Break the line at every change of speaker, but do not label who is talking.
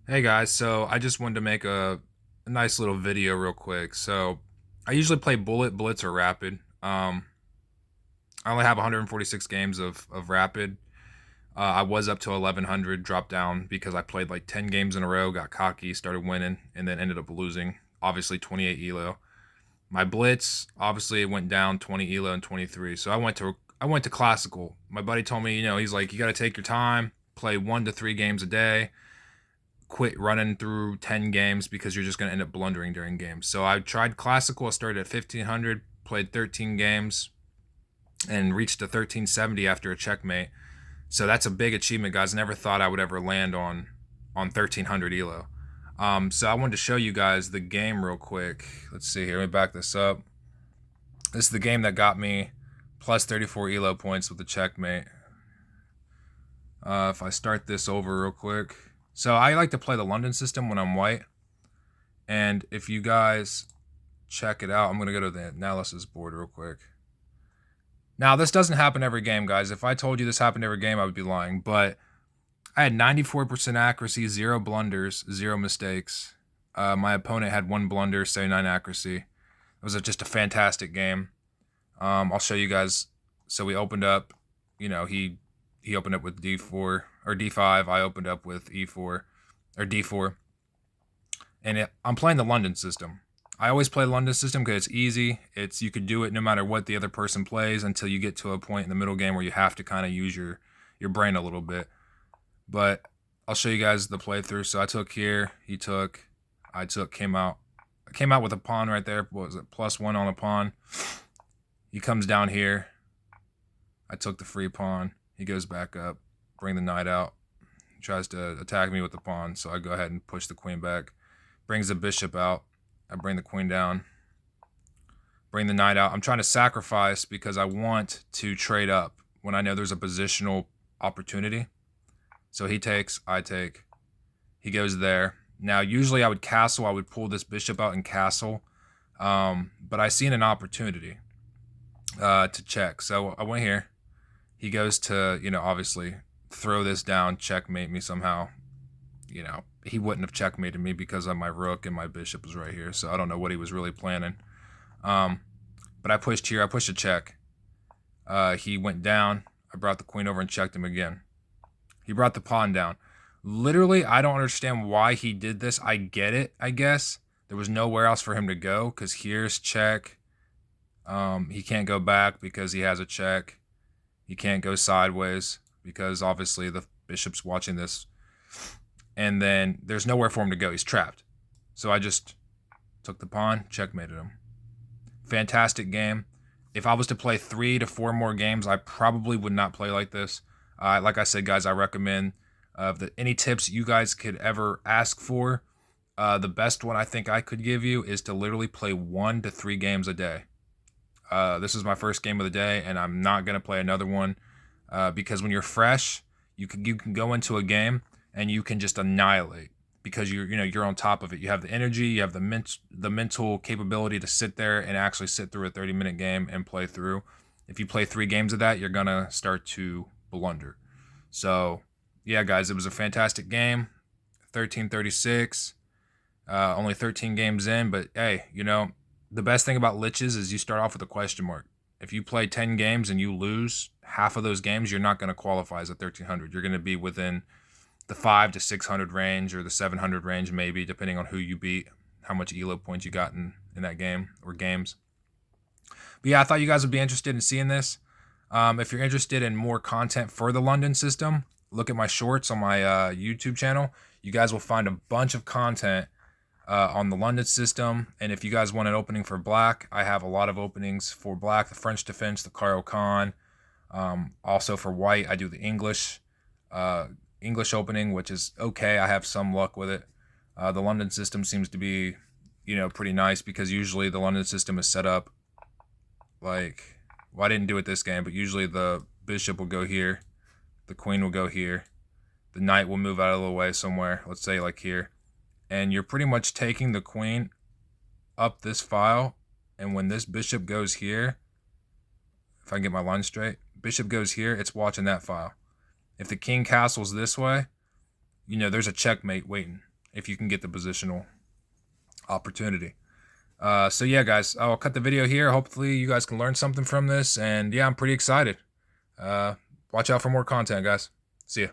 Hey guys, so I just wanted to make a nice little video real quick. So I usually play Bullet, Blitz, or Rapid. I only have 146 games of Rapid. I was up to 1100, dropped down because I played like 10 games in a row, got cocky, started winning, and then ended up losing. Obviously 28 elo. My Blitz obviously it went down 20 elo and 23. So I went to classical. My buddy told me, he's like, you got to take your time, play 1 to 3 games a day, quit running through 10 games because you're just going to end up blundering during games. So I tried classical. I started at 1500, played 13 games, and reached a 1370 after a checkmate. So that's a big achievement, guys. Never thought I would ever land on 1300 elo. So I wanted to show you guys the game real quick. Let's see here. Let me back this up. This is the game that got me plus 34 elo points with the checkmate. If I start this over real quick. So I like to play the London system when I'm white. And if you guys check it out, I'm going to go to the analysis board real quick. Now, this doesn't happen every game, guys. If I told you this happened every game, I would be lying. But I had 94% accuracy, 0 blunders, 0 mistakes. My opponent had 1 blunder, 79 accuracy. It was just a fantastic game. I'll show you guys. So we opened up, he opened up with D4 or D5. I opened up with E4 or D4. And I'm playing the London system. I always play the London system because it's easy. You could do it no matter what the other person plays until you get to a point in the middle game where you have to kind of use your brain a little bit. But I'll show you guys the playthrough. So I took here, he took, I took, came out. I came out with a pawn right there. What was it? +1 on a pawn. He comes down here. I took the free pawn. He goes back up, bring the knight out. He tries to attack me with the pawn, so I go ahead and push the queen back. Brings the bishop out. I bring the queen down. Bring the knight out. I'm trying to sacrifice because I want to trade up when I know there's a positional opportunity. So he takes, I take. He goes there. Now, usually I would castle. I would pull this bishop out and castle. But I seen an opportunity to check. So I went here. He goes to, obviously throw this down, checkmate me somehow. He wouldn't have checkmated me because of my rook and my bishop was right here. So I don't know what he was really planning. But I pushed here. I pushed a check. He went down. I brought the queen over and checked him again. He brought the pawn down. Literally, I don't understand why he did this. I get it, I guess. There was nowhere else for him to go because here's check. He can't go back because he has a check. He can't go sideways because obviously the bishop's watching this. And then there's nowhere for him to go. He's trapped. So I just took the pawn, checkmated him. Fantastic game. If I was to play 3 to 4 more games, I probably would not play like this. Like I said, guys, I recommend any tips you guys could ever ask for. The best one I think I could give you is to literally play 1 to 3 games a day. This is my first game of the day, and I'm not going to play another one because when you're fresh, you can go into a game and you can just annihilate because you're on top of it. You have the energy, you have the mental capability to sit there and actually sit through a 30-minute game and play through. If you play 3 games of that, you're gonna start to blunder. So yeah, guys, it was a fantastic game. 1336, only 13 games in, but hey, the best thing about liches is you start off with a question mark. If you play 10 games and you lose half of those games, you're not going to qualify as a 1300. You're going to be within the 5 to 600 range or the 700 range, maybe, depending on who you beat, how much elo points you got in that game or games. But yeah, I thought you guys would be interested in seeing this. If you're interested in more content for the London system, look at my shorts on my YouTube channel. You guys will find a bunch of content on the London system. And if you guys want an opening for black, I have a lot of openings for black, the French defense, the Caro-Kann. Also for white, I do the English opening, which is okay. I have some luck with it. The London system seems to be, pretty nice because usually the London system is set up like, well, I didn't do it this game, but usually the bishop will go here, the queen will go here, the knight will move out of the way somewhere, let's say like here, and you're pretty much taking the queen up this file, and when this bishop goes here, if I can get my line straight, bishop goes here, it's watching that file. If the king castles this way, there's a checkmate waiting. if you can get the positional opportunity. So yeah, guys, I'll cut the video here. Hopefully you guys can learn something from this, and yeah, I'm pretty excited. Watch out for more content, guys. See ya.